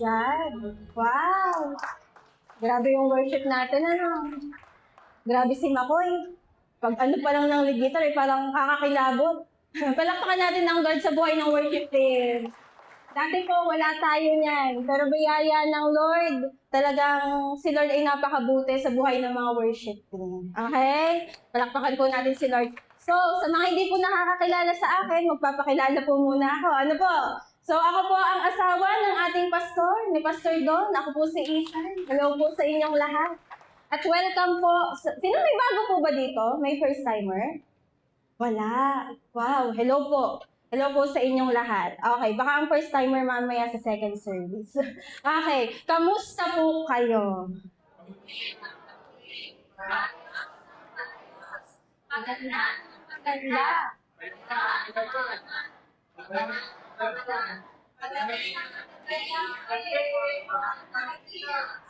God. Wow! Grabe yung worship natin, ano? Grabe si Makoy. Pag ano pa lang ng lead guitar, parang kakakilabot. Palakpakan natin ng God sa buhay ng worship team. Dati po, wala tayo niyan. Pero biyaya ng Lord, talagang si Lord ay napakabuti sa buhay ng mga worship team. Okay? Palakpakan po natin si Lord. So, sa mga hindi po nakakakilala sa akin, magpapakilala po muna ako. Ano po? So, ako po ang asawa ng ating pastor, ni Pastor Don. Ako po si Ethan. Hello po sa inyong lahat. At welcome po. Sino may bago po ba dito? May first timer? Wala. Wow. Hello po. Hello po sa inyong lahat. Okay, baka ang first timer mamaya sa second service. Okay, kamusta po kayo? Maganda. Maganda.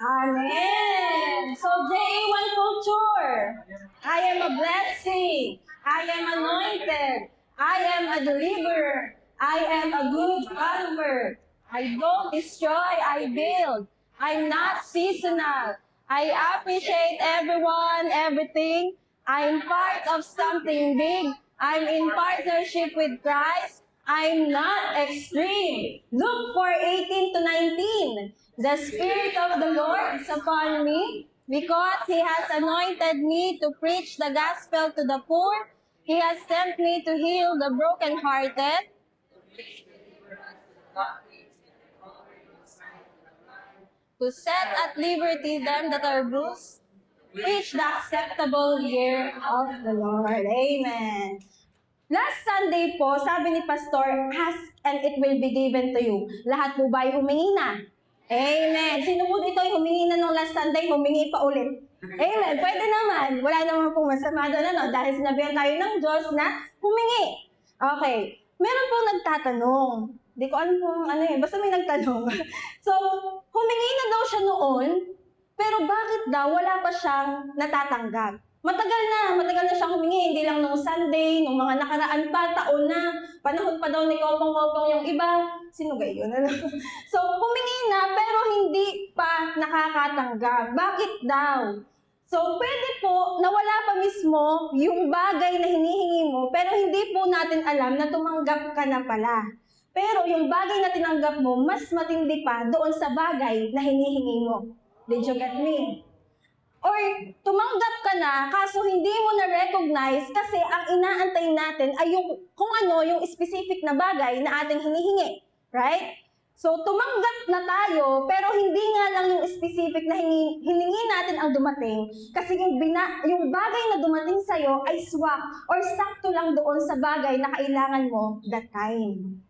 Amen. So, JA1 Culture. I am a blessing. I am anointed. I am a deliverer. I am a good follower. I don't destroy, I build. I'm not seasonal. I appreciate everyone, everything. I'm part of something big. I'm in partnership with Christ. I'm not extreme. Luke 4:18 to 19. The Spirit of the Lord is upon me because He has anointed me to preach the gospel to the poor. He has sent me to heal the brokenhearted, to set at liberty them that are bruised, preach the acceptable year of the Lord. Amen. Last Sunday po, sabi ni Pastor, ask and it will be given to you. Lahat po ba ay humingi na? Amen. Sino po dito ay humingi na nung last Sunday, humingi pa ulit? Amen. Pwede naman. Wala naman pong masama doon, ano? Dahil sinabihan tayo ng Diyos na humingi. Okay. Meron pong nagtatanong. Di ko alam kung ano eh. Basta may nagtanong. So, humingi na daw siya noon, pero bakit daw wala pa siyang natatanggap? Matagal na siyang humingi, hindi lang nung Sunday, nung mga nakaraan pa, taon na, panahon pa daw ni Kopong-Kopong yung iba, sino ba yun? So, humingi na, pero hindi pa nakakatanggap. Bakit daw? So, pwede po na wala pa mismo yung bagay na hinihingi mo, pero hindi po natin alam na tumanggap ka na pala. Pero yung bagay na tinanggap mo, mas matindi pa doon sa bagay na hinihingi mo. Did you get me? Or tumanggap ka na, kaso hindi mo na-recognize kasi ang inaantay natin ay yung kung ano yung specific na bagay na ating hinihingi. Right? So, tumanggap na tayo, pero hindi nga lang yung specific na hiningi natin ang dumating kasi yung bagay na dumating sa'yo ay swak or sakto lang doon sa bagay na kailangan mo that time.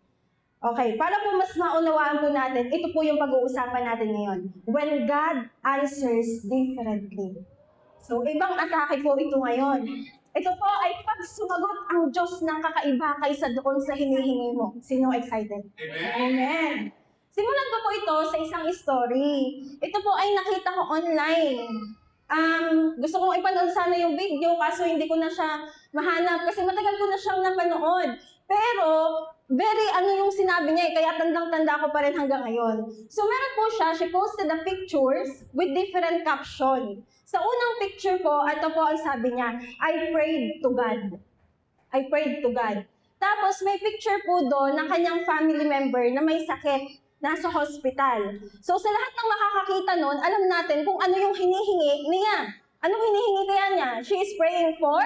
Okay, para po mas maunawaan po natin, ito po yung pag-uusapan natin ngayon. When God answers differently. So, ibang atake po ito ngayon. Ito po ay pag sumagot ang Diyos ng kakaiba kaysa doon sa hinihingi mo. Sino excited? Amen! Amen. Simulan ko po ito sa isang story. Ito po ay nakita ko online. Gusto kong ipanood sana yung video kaso hindi ko na siya mahanap kasi matagal ko na siyang napanood. Pero, very yung sinabi niya kaya tandang-tanda ko pa rin hanggang ngayon. So, meron po siya, she posted the pictures with different caption. Sa unang picture po, ito po ang sabi niya, I prayed to God. I prayed to God. Tapos, may picture po doon ng kanyang family member na may sakit, nasa hospital. So, sa lahat ng makakakita noon, alam natin kung ano yung hinihingi niya. Anong hinihingi kaya niya? She is praying for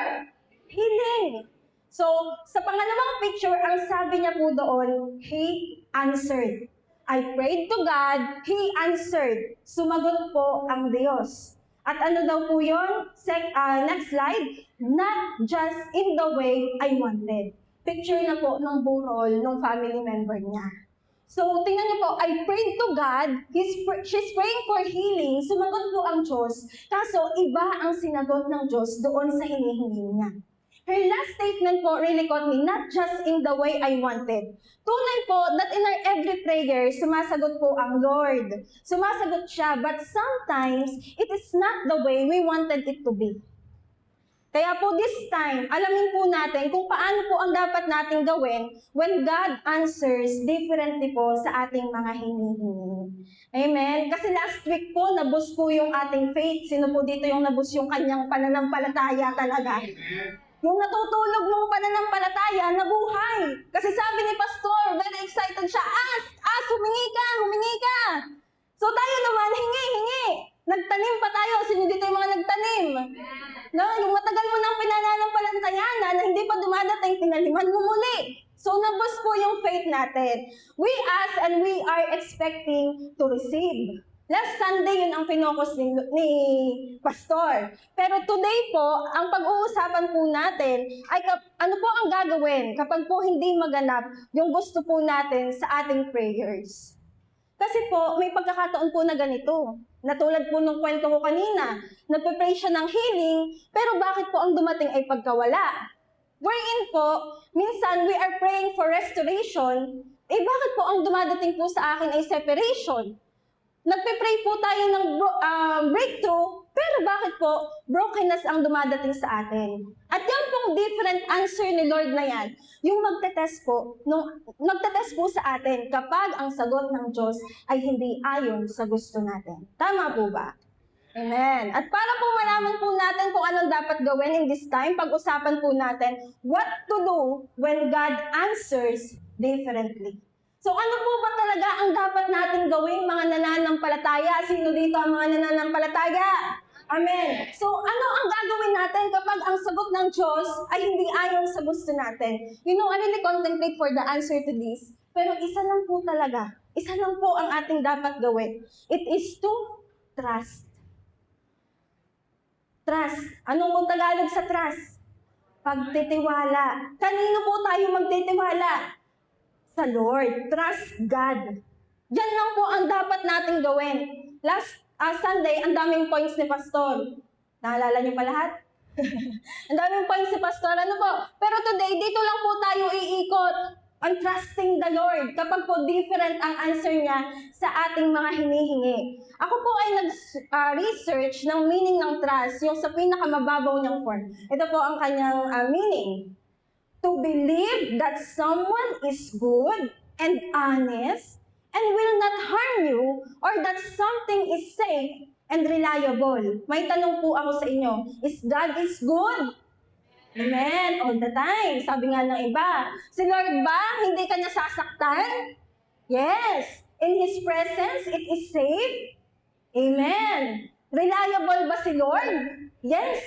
healing. So, sa pangalawang picture, ang sabi niya po doon, He answered. I prayed to God, He answered. Sumagot po ang Diyos. At ano daw po yun? Next slide. Not just in the way I wanted. Picture na po ng burol ng family member niya. So, tingnan niyo po, I prayed to God, she's praying for healing, sumagot po ang Diyos, kaso iba ang sinagot ng Diyos doon sa hinihingi niya. Her last statement po really caught me, not just in the way I wanted. Tunay po that in our every prayer, sumasagot po ang Lord. Sumasagot siya, but sometimes, it is not the way we wanted it to be. Kaya po this time, alamin po natin kung paano po ang dapat nating gawin when God answers differently po sa ating mga hinihingi. Amen? Kasi last week po, nabus po yung ating faith. Sino po dito yung nabus yung kanyang pananampalataya talaga? Yung natutulog ng pananampalataya, nabuhay. Kasi sabi ni Pastor, very excited siya, humingi ka, humingi ka. So tayo naman, hingi. Nagtanim pa tayo. Sino dito yung mga nagtanim? No, yung matagal mo nang pinananampalatayaan na hindi pa dumadating, tinaliman mo muli. So, nabus po yung faith natin. We ask and we are expecting to receive. Last Sunday, yun ang finokus ni Pastor. Pero today po, ang pag-uusapan po natin ay ano po ang gagawin kapag po hindi maganap yung gusto po natin sa ating prayers. Kasi po, may pagkakataon po na ganito. Natulad po nung kwento ko kanina, nagpe-pray siya ng healing, pero bakit po ang dumating ay pagkawala? Wherein po, minsan we are praying for restoration, bakit po ang dumadating po sa akin ay separation? Nagpe-pray po tayo ng breakthrough, pero bakit po brokenness ang dumadating sa atin? At yan pong different answer ni Lord na yan, yung magtetest po sa atin kapag ang sagot ng Diyos ay hindi ayon sa gusto natin. Tama po ba? Amen. At para po malaman po natin kung anong dapat gawin in this time, pag-usapan po natin what to do when God answers differently. So ano po ba talaga ang dapat natin gawin mga nananampalataya? Sino dito ang mga nananampalataya? Amen. So ano ang gagawin natin kapag ang sagot ng Diyos ay hindi ayon sa gusto natin? You know, I really contemplate for the answer to this. Pero isa lang po talaga. Isa lang po ang ating dapat gawin. It is to trust. Trust. Anong po Tagalog sa trust? Pagtitiwala. Kanino po tayo magtitiwala? Sa Lord. Trust God. Yan lang po ang dapat nating gawin. Last Sunday, ang daming points ni Pastor. Naalala niyo pa lahat? Ang daming points ni Pastor. Ano po? Pero today, dito lang po tayo iikot on trusting the Lord. Kapag po different ang answer niya sa ating mga hinihingi. Ako po ay nag-research ng meaning ng trust, yung sa pinakamababaw niyang form. Ito po ang kanyang meaning. To believe that someone is good and honest and will not harm you, or that something is safe and reliable. May tanong po ako sa inyo, is God is good? Amen. All the time. Sabi nga ng iba, si Lord ba, hindi ka niya sasaktan? Yes. In His presence, it is safe. Amen. Reliable ba si Lord? Yes.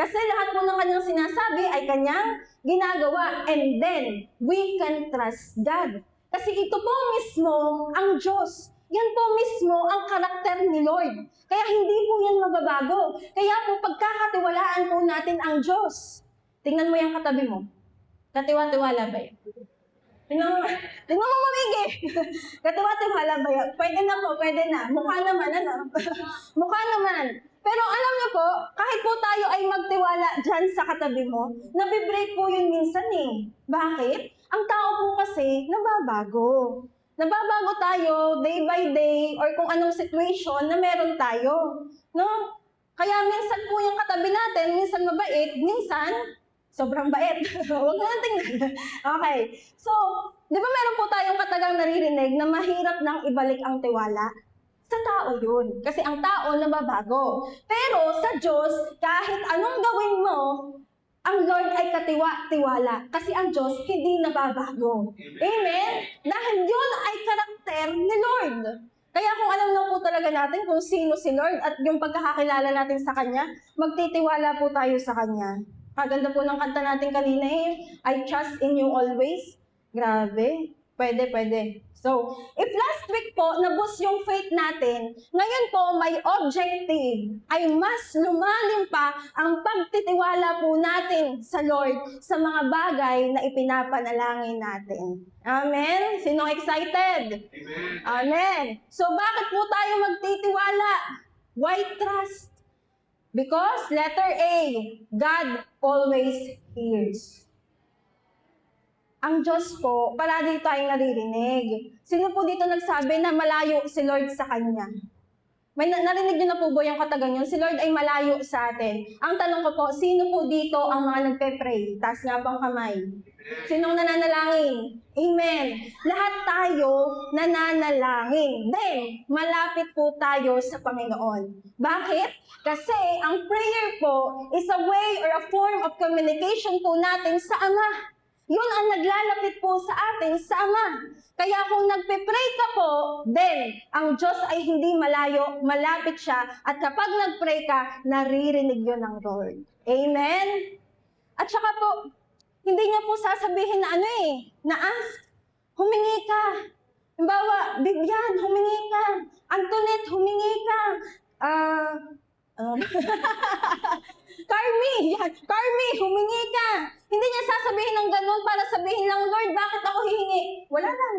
Kasi lahat po ng kanyang sinasabi ay kanyang ginagawa. And then, we can trust God. Kasi ito po mismo ang Diyos. Yan po mismo ang karakter ni Lord. Kaya hindi po yan mababago. Kaya po pagkakatiwalaan po natin ang Diyos. Tingnan mo yung katabi mo. Katiwa-tiwala ba yan? Tingnan mo mamigi. Katiwa-tiwala ba yan? Pwede na po, pwede na. Mukha naman, ano? Mukha naman. Pero alam niyo po, kahit po tayo ay magtiwala dyan sa katabi mo, nabibreak po yun minsan eh. Bakit? Ang tao po kasi nababago. Nababago tayo day by day or kung anong situation na meron tayo. No? Kaya minsan po yung katabi natin, minsan mabait, minsan sobrang bait. Huwag na natin tingnan. Okay. So, di ba meron po tayong katagang naririnig na mahirap nang ibalik ang tiwala? Sa tao yun. Kasi ang tao nababago. Pero sa Diyos, kahit anong gawin mo, ang Lord ay katiwa-tiwala. Kasi ang Diyos hindi nababago. Amen? Dahil yun ay karakter ni Lord. Kaya kung alam na po talaga natin kung sino si Lord at yung pagkakakilala natin sa Kanya, magtitiwala po tayo sa Kanya. Kaganda po ng kanta natin kanina eh, I trust in you always. Grabe. Pwede. So, if last week po, nabus yung faith natin, ngayon po, may objective ay mas lumalim pa ang pagtitiwala po natin sa Lord sa mga bagay na ipinapanalangin natin. Amen? Sinong excited? Amen. Amen. So, bakit po tayo magtitiwala? Why trust? Because, letter A, God always hears. Ang Diyos po, palagi tayong naririnig. Sino po dito nagsabi na malayo si Lord sa Kanya? Narinig niyo na po ba yung katagang yun? Si Lord ay malayo sa atin. Ang tanong ko po, sino po dito ang mga nagpe-pray? Taas nga bang kamay. Sinong nananalangin? Amen. Lahat tayo nananalangin. Then, malapit po tayo sa Panginoon. Bakit? Kasi ang prayer po is a way or a form of communication po natin sa Ama. Yun ang naglalapit po sa atin sa Ama. Kaya kung nagpe-pray ka po, then ang Diyos ay hindi malayo, malapit siya. At kapag nag-pray ka, naririnig yun ng Lord. Amen? At saka po, hindi niya po sasabihin na na ask, humingi ka. Halimbawa, Bibian, humingi ka. Antoinette, humingi ka. Carmi, humingi ka. Hindi niya sasabihin ng ganun para sabihin lang, Lord, bakit ako hihingi? Wala lang.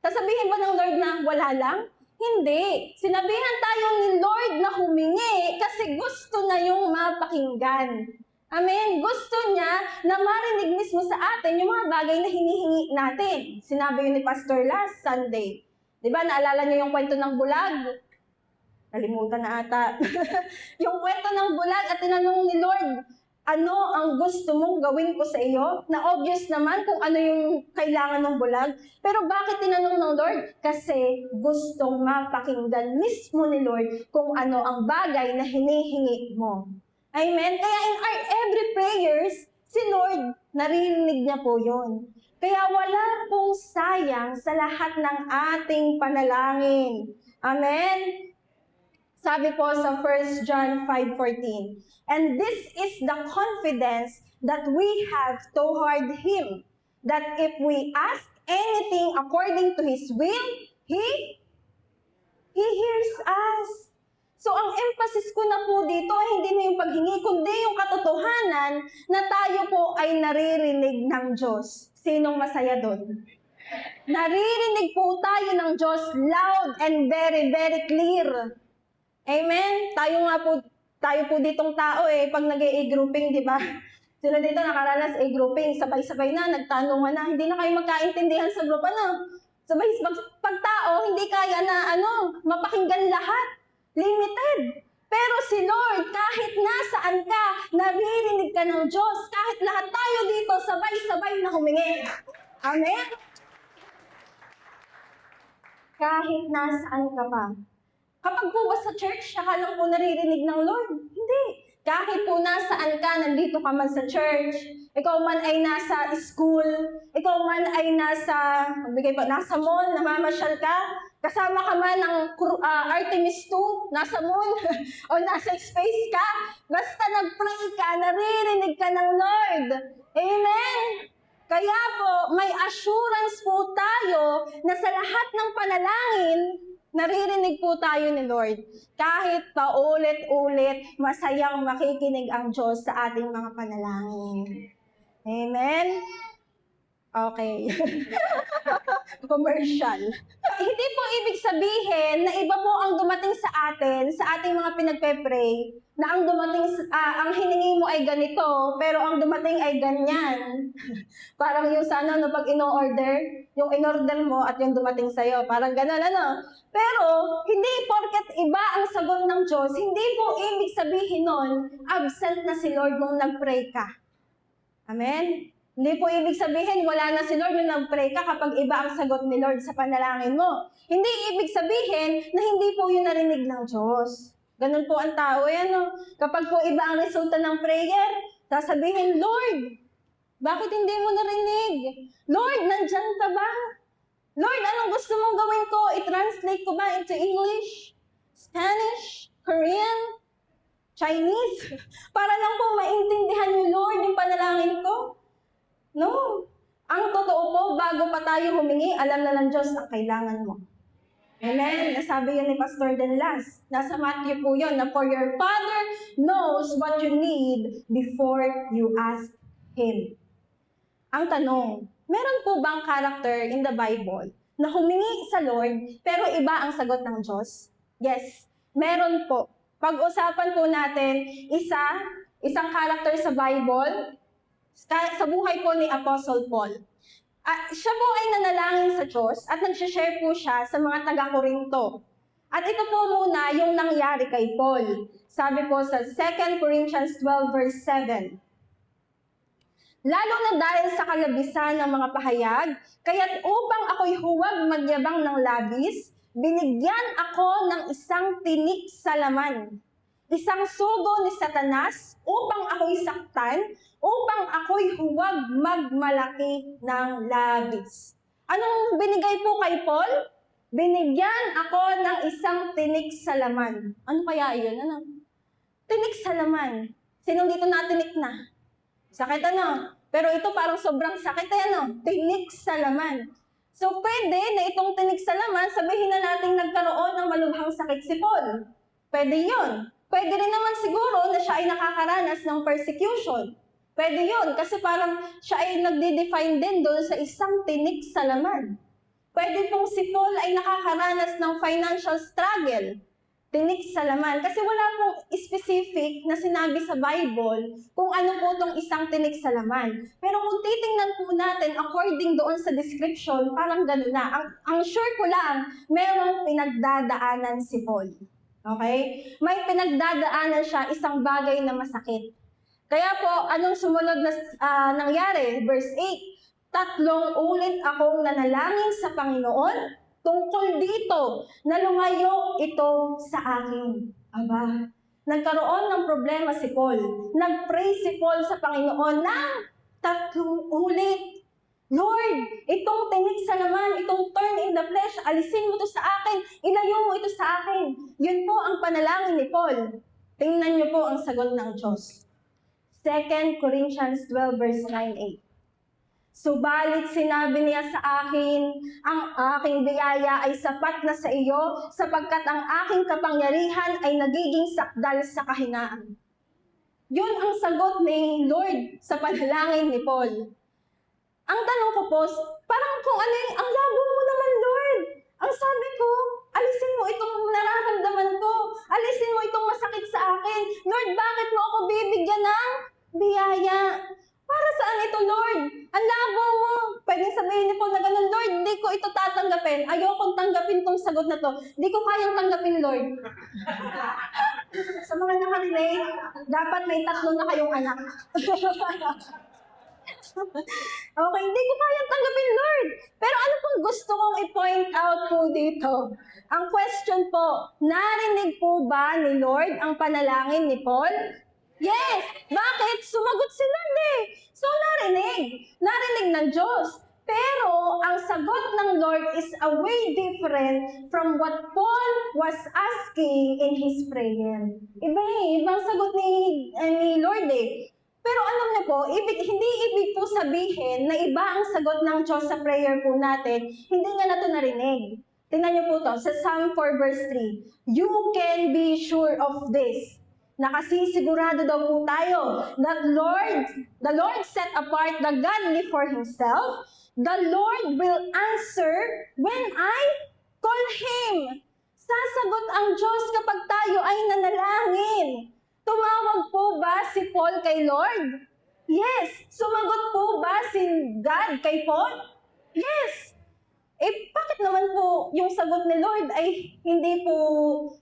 Sasabihin ba ng Lord na wala lang? Hindi. Sinabihan tayo ni Lord na humingi kasi gusto na yung mapakinggan. Amen. Gusto niya na marinig mismo sa atin yung mga bagay na hinihingi natin. Sinabi yun ni Pastor last Sunday. Diba, naalala niyo yung kwento ng bulag? Nalimutan na ata. Yung kwento ng bulag at tinanong ni Lord, ano ang gusto mong gawin ko sa iyo? Na obvious naman kung ano yung kailangan ng bulag. Pero bakit tinanong ng Lord? Kasi gustong mapakinggan mismo ni Lord kung ano ang bagay na hinihingi mo. Amen? Kaya in our every prayers, si Lord, naririnig niya po yun. Kaya wala pong sayang sa lahat ng ating panalangin. Amen? Sabi po sa 1 John 5:14, and this is the confidence that we have toward Him, that if we ask anything according to His will, He hears us. So ang emphasis ko na po dito ay hindi na yung paghingi, kundi yung katotohanan na tayo po ay naririnig ng Diyos. Sinong masaya doon? Naririnig po tayo ng Diyos loud and very, very clear. Amen? Tayo po ditong tao pag nag-e-grouping, di ba? Sila dito nakaranas grouping, sabay-sabay na, nagtanungan na, hindi na kayo magkaintindihan sa group, pag tao, hindi kaya na, mapakinggan lahat. Limited. Pero si Lord, kahit nasaan ka, naririnig ka ng Diyos. Kahit lahat tayo dito, sabay-sabay na humingi. Amen? Kahit nasaan ka pa. Kapag po ba sa church, saka lang po naririnig ng Lord? Hindi. Kahit po nasaan ka, nandito ka man sa church, ikaw man ay nasa school, ikaw man ay nasa mall, namamasyal ka, kasama ka man ng Artemis 2, nasa moon, o nasa space ka, basta nag-pray ka, naririnig ka ng Lord. Amen? Kaya po, may assurance po tayo na sa lahat ng panalangin, naririnig po tayo ni Lord. Kahit paulit-ulit, masayang makikinig ang Diyos sa ating mga panalangin. Amen? Okay. Commercial. Hindi po ibig sabihin na iba po ang dumating sa atin, sa ating mga pinagpe-pray, na ang dumating, ang hiningi mo ay ganito, pero ang dumating ay ganyan. Parang yung sana, pag ino-order, yung in-order mo at yung dumating sa'yo, parang gano'n, Pero, hindi porket iba ang sagot ng Diyos, hindi po ibig sabihin nun, absent na si Lord nung nag-pray ka. Amen? Hindi po ibig sabihin, wala na si Lord nung nag-pray ka kapag iba ang sagot ni Lord sa panalangin mo. Hindi ibig sabihin na hindi po yun narinig ng Diyos. Ganun po ang tao. Kapag po iba ang resulta ng prayer, sasabihin, Lord, bakit hindi mo narinig? Lord, nandyan ka ba? Lord, anong gusto mong gawin ko? I-translate ko ba into English, Spanish, Korean, Chinese? Para lang po maintindihan niyo, Lord, yung panalangin ko? No. Ang totoo po, bago pa tayo humingi, alam na ng Diyos ang kailangan mo. Amen? Nasabi yun ni Pastor Danlas. Nasa Matthew po yun, na for your Father knows what you need before you ask Him. Ang tanong, meron po bang character in the Bible na humingi sa Lord, pero iba ang sagot ng Diyos? Yes, meron po. Pag-usapan po natin, isang character sa Bible, sa buhay po ni Apostle Paul. Siya po ay nanalangin sa Diyos at nag-share po siya sa mga taga-Korinto. At ito po muna yung nangyari kay Paul. Sabi po sa 2 Corinthians 12 verse 7. Lalo na dahil sa kalabisan ng mga pahayag, kaya't upang ako'y huwag magyabang ng labis, binigyan ako ng isang tinik sa laman. Isang sugo ni Satanas upang ako'y saktan, upang ako'y huwag magmalaki ng labis. Anong binigay po kay Paul? Binigyan ako ng isang tinik sa laman. Ano kaya yun? Ano? Tinik sa laman. Sinong dito natinik na? Sakit ano? Pero ito parang sobrang sakit ano? Tinik sa laman. So pwede na itong tinik sa laman, sabihin na natin nagkaroon ng malubhang sakit si Paul. Pwede yun. Pwede rin naman siguro na siya ay nakakaranas ng persecution. Pwede yun, kasi parang siya ay nagde-define din doon sa isang tinik sa laman. Pwede pong si Paul ay nakakaranas ng financial struggle. Tinik sa laman. Kasi wala pong specific na sinabi sa Bible kung ano po itong isang tinik sa laman. Pero kung titingnan po natin according doon sa description, parang gano'n na. Ang sure ko lang, merong pinagdadaanan si Paul. Okay? May pinagdadaanan siya, isang bagay na masakit. Kaya po, anong sumunod na nangyari? Verse 8, 3 ulit akong nanalangin sa Panginoon tungkol dito na lumayo ito sa akin. Aba, nagkaroon ng problema si Paul. Nag-pray si Paul sa Panginoon ng 3 ulit. Lord, itong tinik sa laman, itong turn in the flesh, alisin mo ito sa akin, ilayo mo ito sa akin. Yun po ang panalangin ni Paul. Tingnan niyo po ang sagot ng Diyos. 2 Corinthians 12 verse 9-8. Subalit sinabi niya sa akin, ang aking biyaya ay sapat na sa iyo, sapagkat ang aking kapangyarihan ay nagiging sakdal sa kahinaan. Yun ang sagot ni Lord sa panalangin ni Paul. Ang tanong ko po, parang kung ano yung, ang labo mo naman, Lord. Ang sabi ko, alisin mo itong nararamdaman ko. Alisin mo itong masakit sa akin. Lord, bakit mo ako bibigyan ng biyaya? Para saan ito, Lord? Ang labo mo. Pwede sabihin ni Paul na ganun, Lord, hindi ko ito tatanggapin. Ayokong tanggapin itong sagot na to. Hindi ko kayang tanggapin, Lord. Sa mga nakarelate, dapat may 3 na kayong anak. Okay, hindi ko kayang tanggapin, Lord. Pero ano pong gusto kong i-point out po dito? Ang question po, narinig po ba ni Lord ang panalangin ni Paul? Yes! Bakit? Sumagot si Lord eh. So narinig. Narinig ng Diyos. Pero ang sagot ng Lord is a way different from what Paul was asking in his prayer. Iba eh. Ibang sagot ni Lord eh. Pero alam niyo po, hindi ibig po sabihin na iba ang sagot ng Diyos sa prayer po natin, hindi niya na ito narinig. Tingnan niyo po ito, sa Psalm 4 verse 3. You can be sure of this. Nakasisigurado daw po tayo that the Lord set apart the godly for Himself. The Lord will answer when I call Him. Sasagot ang Diyos kapag tayo ay nanalangin. Tumawag po ba si Paul kay Lord? Yes. Sumagot po ba si God kay Paul? Yes. Bakit naman po yung sagot ni Lord ay hindi po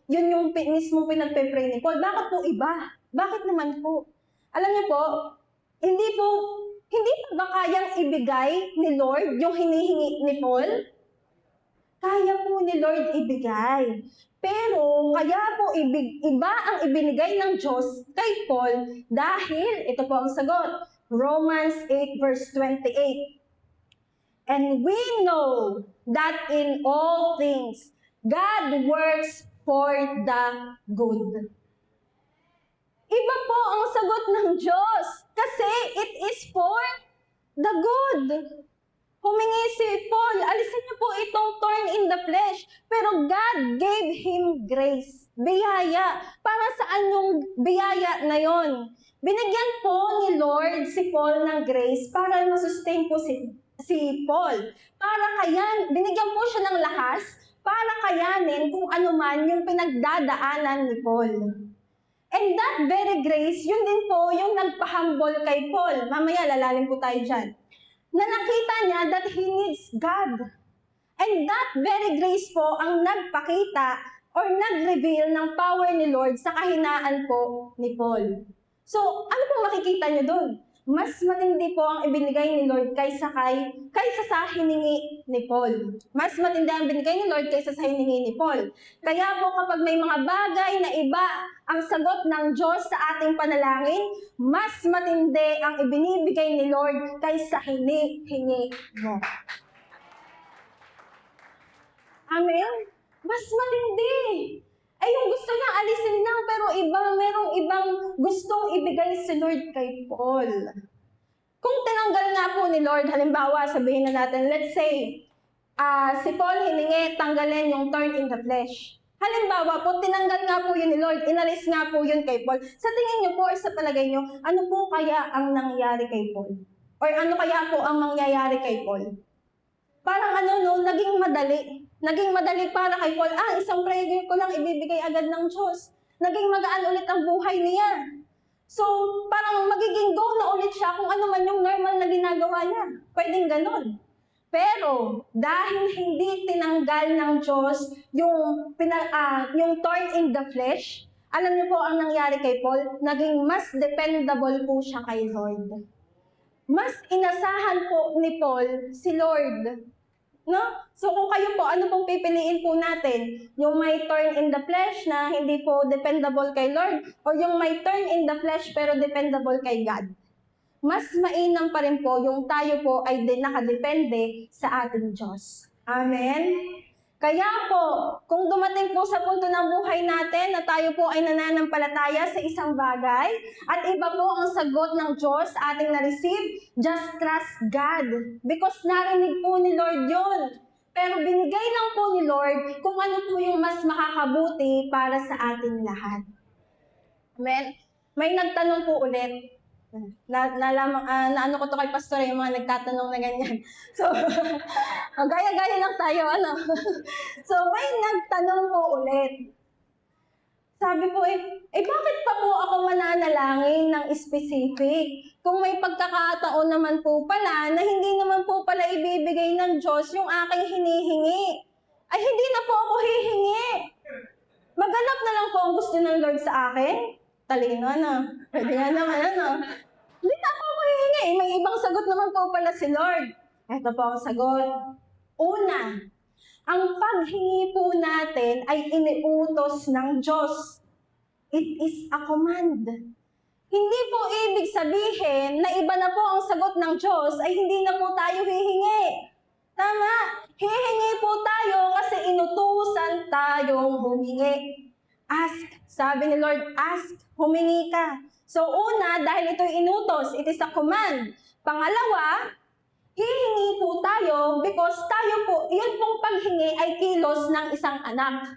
yun yung mismo pinagpe-pray ni Paul? Bakit po iba? Bakit naman po? Alam niyo po, hindi pa ba kayang ibigay ni Lord yung hinihingi ni Paul? Kaya po ni Lord ibigay. Pero kaya po iba ang ibinigay ng Diyos kay Paul dahil, ito po ang sagot, Romans 8 verse 28. And we know that in all things, God works for the good. Iba po ang sagot ng Diyos kasi it is for the good. Humingi si Paul, alisin niyo po itong thorn in the flesh. Pero God gave him grace, biyaya. Para saan yung biyaya na yon? Binigyan po ni Lord si Paul ng grace para masustain po si Paul. Binigyan po siya ng lakas para kayanin kung ano man yung pinagdadaanan ni Paul. And that very grace, yun din po yung nagpahambol kay Paul. Mamaya lalalim po tayo dyan. Na nakita niya that he needs God. And that very grace po ang nagpakita or nag-reveal ng power ni Lord sa kahinaan po ni Paul. So, ano pong makikita nyo dun? Mas matindi po ang ibinigay ni Lord kaysa sa hiningi ni Paul. Mas matindi ang binigay ni Lord kaysa sa hiningi ni Paul. Kaya po kapag may mga bagay na iba ang sagot ng Diyos sa ating panalangin, mas matindi ang ibinibigay ni Lord kaysa hini-hingi mo. Amen? Mas matindi. Ay, yung gusto niya alisin lang, pero merong ibang gustong ibigay si Lord kay Paul. Kung tinanggal nga po ni Lord, halimbawa, sabihin na natin, let's say, si Paul hiningi, tanggalin yung thorn in the flesh. Halimbawa po, tinanggal nga po yun ni Lord, inalis nga po yun kay Paul. Sa tingin niyo po, or sa palagay niyo, ano po kaya ang nangyari kay Paul? Or ano kaya po ang mangyayari kay Paul? Parang naging madali. Naging madali para kay Paul, isang prayer ko lang ibibigay agad ng Diyos. Naging magaan ulit ang buhay niya. So, parang magiging go na ulit siya kung ano man yung normal na ginagawa niya. Pwedeng ganon. Pero, dahil hindi tinanggal ng Diyos yung thorn in the flesh, alam niyo po ang nangyari kay Paul, naging mas dependable po siya kay Lord. Mas inasahan po ni Paul si Lord. No? So kung kayo po, ano pong pipiliin po natin? Yung may turn in the flesh na hindi po dependable kay Lord, o yung may turn in the flesh pero dependable kay God? Mas mainam pa rin po yung tayo po ay nakadepende sa ating Diyos. Amen? Kaya po, kung dumating po sa punto ng buhay natin na tayo po ay nananampalataya sa isang bagay at iba po ang sagot ng Diyos sa ating na-receive, just trust God. Because narinig po ni Lord yun. Pero binigay lang po ni Lord kung ano po yung mas makakabuti para sa ating lahat. Amen? May nagtanong po ulit. Naano ko to kay pastor, yung mga nagtatanong na ganyan. So, gaya-gaya lang tayo, So, may nagtanong po ulit. Sabi po, bakit pa po ako mananalangin ng specific? Kung may pagkakataon naman po pala na hindi naman po pala ibibigay ng Diyos yung aking hinihingi. Ay, hindi na po ako hihingi. Maghanap na lang po ang gusto ng Lord sa akin. Talino, Pwede nga naman, Hindi na po ako hihingi. May ibang sagot naman po pala si Lord. Ito po ang sagot. Una, ang paghingi po natin ay iniutos ng Diyos. It is a command. Hindi po ibig sabihin na iba na po ang sagot ng Diyos ay hindi na po tayo hihingi. Tama. Hihingi po tayo kasi inutusan tayong humingi. Ask. Sabi ni Lord, ask, humingi ka. So una, dahil ito'y inutos, it is a command. Pangalawa, hihingi po tayo because tayo po, yun pong paghingi ay kilos ng isang anak.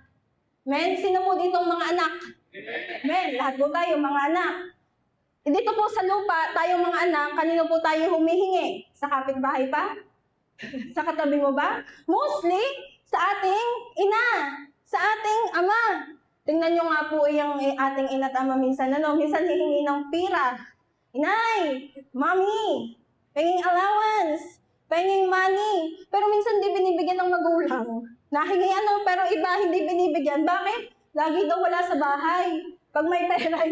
Men, sino po ditong mga anak? Men, lahat po tayo mga anak. Dito po sa lupa, tayong mga anak, kanino po tayo humihingi? Sa kapitbahay pa? Sa katabi mo ba? Mostly, sa ating ina, sa ating ama. Tingnan nyo nga po yung ating ina at ama minsan, minsan hihingi ng pira. Inay, mami, penging allowance, penging money. Pero minsan di binibigyan ng magulang. Nahingi pero iba hindi binibigyan. Bakit? Lagi daw wala sa bahay. Pag may pera,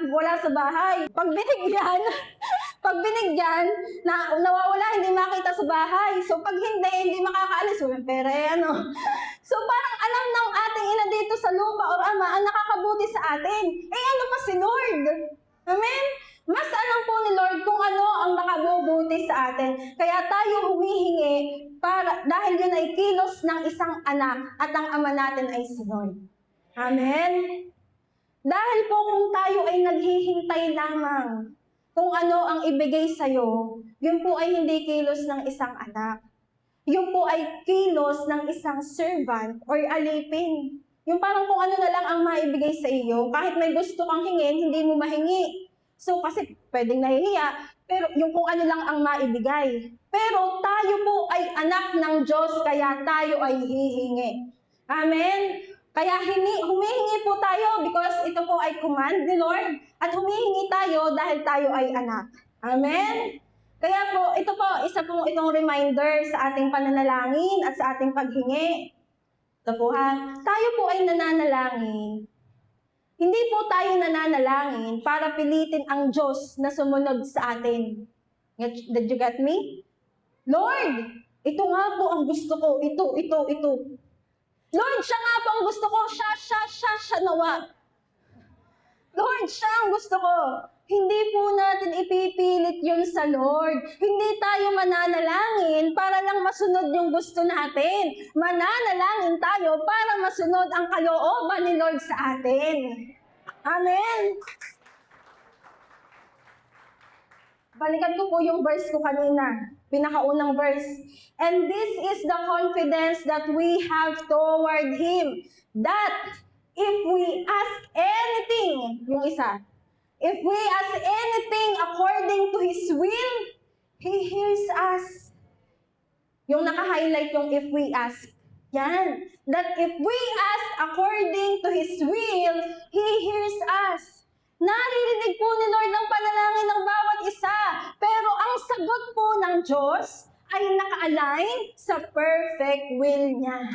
wala sa bahay. Pag binigyan, nawawala, hindi makita sa bahay. So pag hindi makakaalis, walang pera So parang alam ng ating ina dito sa lupa or ama ang nakakabuti sa atin. Ano pa si Lord? Amen? Mas alam po ni Lord kung ano ang nakabubuti sa atin. Kaya tayo humihingi dahil yun ay kilos ng isang anak at ang ama natin ay si Lord. Amen? Dahil po kung tayo ay naghihintay lamang kung ano ang ibigay sa'yo, yun po ay hindi kilos ng isang anak. Yun po ay kilos ng isang servant or alipin. Yung parang kung ano na lang ang maibigay sa iyo, kahit may gusto kang hingin, hindi mo mahingi. So kasi pwedeng nahihiya, pero yung kung ano lang ang maibigay. Pero tayo po ay anak ng Diyos, kaya tayo ay hihingi. Amen? Kaya humihingi po tayo because ito po ay command ni Lord at humihingi tayo dahil tayo ay anak. Amen? Kaya po, ito po, itong reminder sa ating pananalangin at sa ating paghingi. Ito po ha, tayo po ay nananalangin. Hindi po tayo nananalangin para pilitin ang Diyos na sumunod sa atin. Did you get me? Lord, ito nga po ang gusto ko. Ito. Lord, siya nga po ang gusto ko. Siya nawa. Lord, siya ang gusto ko. Hindi po natin ipipilit yun sa Lord. Hindi tayo mananalangin para lang masunod yung gusto natin. Mananalangin tayo para masunod ang kalooban ni Lord sa atin. Amen. Balikan ko po yung verse ko kanina. Pinakaunang verse. And this is the confidence that we have toward Him. That if we ask anything, yung isa, if we ask anything according to His will, He hears us. Yung naka-highlight yung if we ask. Yan. That if we ask according to His will, He hears us. Naririnig po ni Lord ang panalangin ng bawat isa. Pero ang sagot po ng Diyos ay naka-align sa perfect will niya.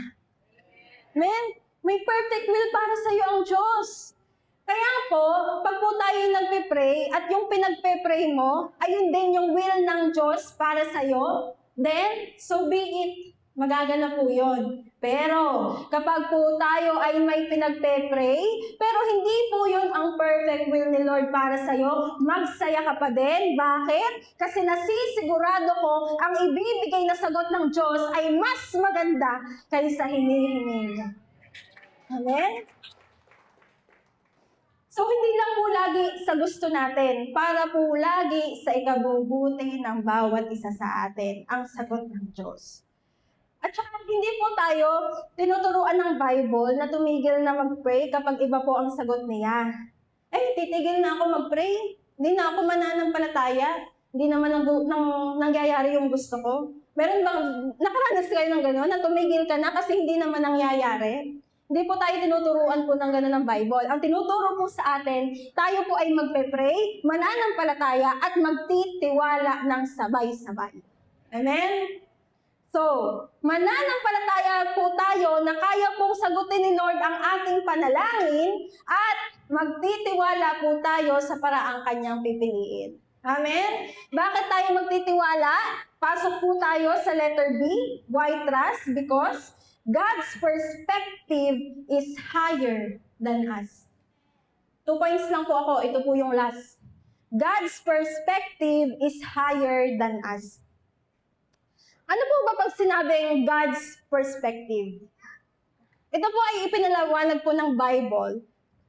Amen? May perfect will para sa iyo ang Diyos. Kaya po, pag po tayo nagpe-pray at yung pinagpe-pray mo, ayun din yung will ng Diyos para sa iyo, then, so be it. Magaganap po yun. Pero, kapag po tayo ay may pinagpe-pray, pero hindi po yun ang perfect will ni Lord para sa'yo, magsaya ka pa din. Bakit? Kasi nasisigurado ko, ang ibibigay na sagot ng Diyos ay mas maganda kaysa hinihingi niya. Amen? So, hindi lang po lagi sa gusto natin, para po lagi sa ikabubuti ng bawat isa sa atin, ang sagot ng Diyos. At saka hindi po tayo tinuturuan ng Bible na tumigil na mag-pray kapag iba po ang sagot niya. Titigil na ako mag-pray. Hindi na ako mananampalataya. Hindi naman nangyayari yung gusto ko. Meron bang, nakaranas kayo ng gano'n, na tumigil ka na kasi hindi naman nangyayari? Hindi po tayo tinuturuan po ng gano'n ng Bible. Ang tinuturo po sa atin, tayo po ay magpe-pray, mananampalataya, at magtitiwala ng sabay-sabay. Amen? So, mananampalataya po tayo na kaya pong sagutin ni Lord ang ating panalangin at magtitiwala po tayo sa paraang kanyang pipiliin. Amen? Bakit tayo magtitiwala? Pasok po tayo sa letter B. Why trust? Because God's perspective is higher than us. 2 points lang po ako. Ito po yung last. God's perspective is higher than us. Ano po ba pag sinabing God's perspective? Ito po ay ipinalawanag po ng Bible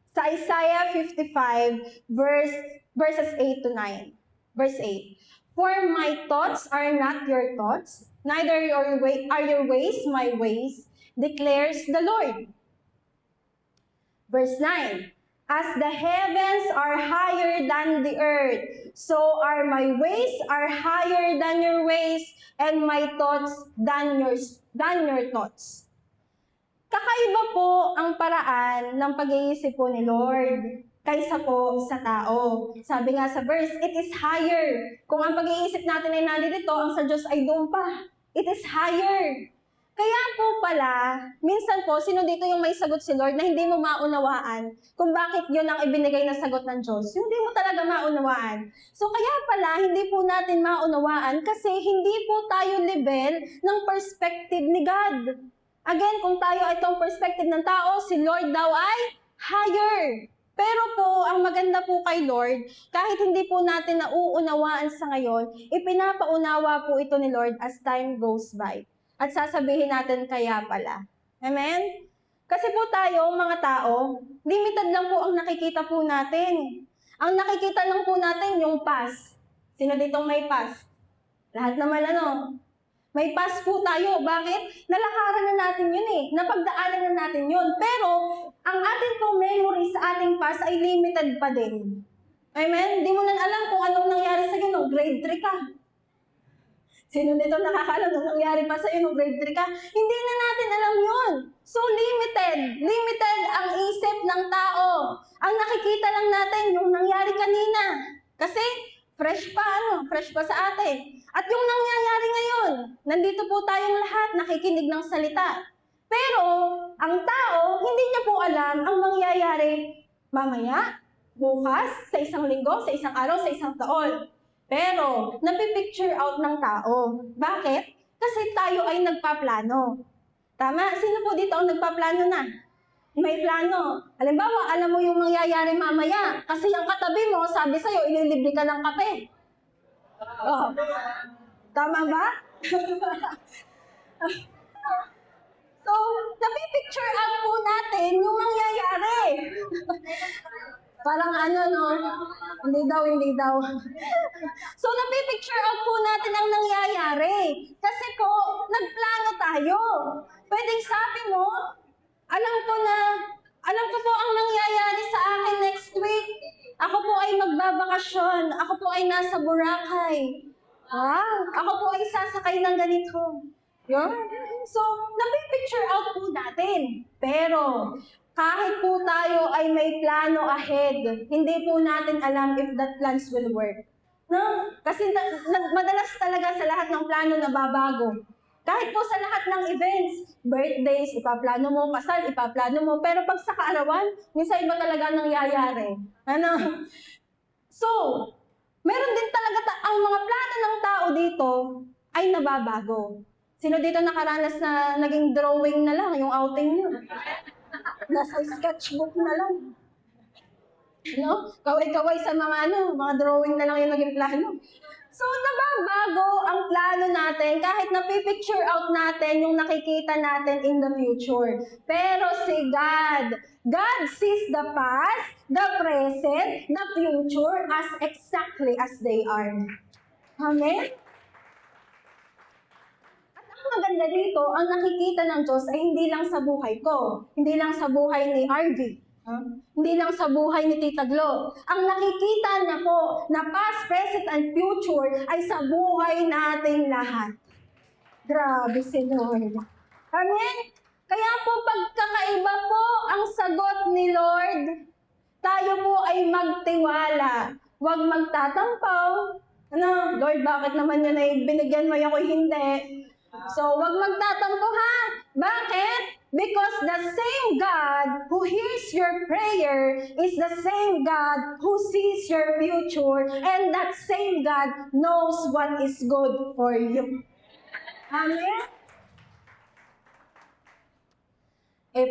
sa Isaiah 55 verses 8 to 9. Verse 8. For my thoughts are not your thoughts, neither are your ways my ways, declares the Lord. Verse 9. As the heavens are higher than the earth, so are my ways are higher than your ways, and my thoughts than your thoughts. Kakaiba po ang paraan ng pag-iisip po ni Lord kaysa po sa tao. Sabi nga sa verse, it is higher. Kung ang pag-iisip natin ay nandito, ang sa Diyos ay doon pa. It is higher. Kaya po pala, minsan po, sino dito yung may sagot si Lord na hindi mo maunawaan kung bakit yun ang ibinigay na sagot ng Diyos? Hindi mo talaga maunawaan. So kaya pala, hindi po natin maunawaan kasi hindi po tayo level ng perspective ni God. Again, kung tayo ay itong perspective ng tao, si Lord daw ay higher. Pero po, ang maganda po kay Lord, kahit hindi po natin nauunawaan sa ngayon, ipinapaunawa po ito ni Lord as time goes by. At sasabihin natin kaya pala. Amen? Kasi po tayo, mga tao, limited lang po ang nakikita po natin. Ang nakikita lang po natin yung past. Sino ditong may past? Lahat naman may past po tayo. Bakit? Nalakaran na natin yun Napagdaanan na natin yun. Pero, ang ating pong memory sa ating past ay limited pa din. Amen? Di mo na alam kung anong nangyari sa nung grade 3 ka. Sino nito nakakaalam na nangyari pa sa'yo nung grade 3 ka? Hindi na natin alam yun. So, limited. Limited ang isip ng tao. Ang nakikita lang natin yung nangyari kanina. Kasi, fresh pa sa atin. At yung nangyayari ngayon, nandito po tayong lahat, nakikinig ng salita. Pero, ang tao, hindi niya po alam ang mangyayari mamaya, bukas, sa isang linggo, sa isang araw, sa isang taon. Pero, napipicture out ng tao. Bakit? Kasi tayo ay nagpaplano. Tama? Sino po dito ang nagpaplano na? May plano. Halimbawa, alam mo yung mangyayari mamaya. Kasi ang katabi mo, sabi sa'yo, ililibre ka ng kape. Oh. Tama ba? So, napipicture out po natin yung mangyayari. Parang no? Hindi daw. So, napipicture out po natin ang nangyayari. Kasi po, nagplano tayo. Pwedeng sabi mo, alam ko po ang nangyayari sa akin next week. Ako po ay magbabakasyon. Ako po ay nasa Boracay. Ako po ay sasakay ng ganito. Yun? So, napipicture out po natin. Pero, kahit po tayo ay may plano ahead, hindi po natin alam if that plans will work. No? Kasi madalas talaga sa lahat ng plano nababago. Kahit po sa lahat ng events, birthdays, ipaplano mo, kasal, ipaplano mo, pero pag sa kaarawan, minsan iba talaga nangyayari. So, meron din talaga ang mga plano ng tao dito ay nababago. Sino dito nakaranas na naging drawing na lang yung outing nyo? Nasa sketchbook na lang. No? Kaway-kaway sa mga mga drawing na lang yung naging plano. So, nababago ang plano natin kahit napipicture out natin yung nakikita natin in the future. Pero si God sees the past, the present, the future as exactly as they are. Amen? At ang maganda dito, ang nakikita ng Diyos ay hindi lang sa buhay ko, hindi lang sa buhay ni RV, hindi lang sa buhay ni Tita Glo. Ang nakikita niya po na past, present, and future ay sa buhay nating lahat. Grabe si Lord. Amen? Kaya po pagkakaiba po ang sagot ni Lord, tayo po ay magtiwala. Huwag magtatampaw. Lord, bakit naman yun ay binigyan mo ako hindi? So, huwag magtatampo ha. Bakit? Because the same God who hears your prayer is the same God who sees your future, and that same God knows what is good for you. Amen?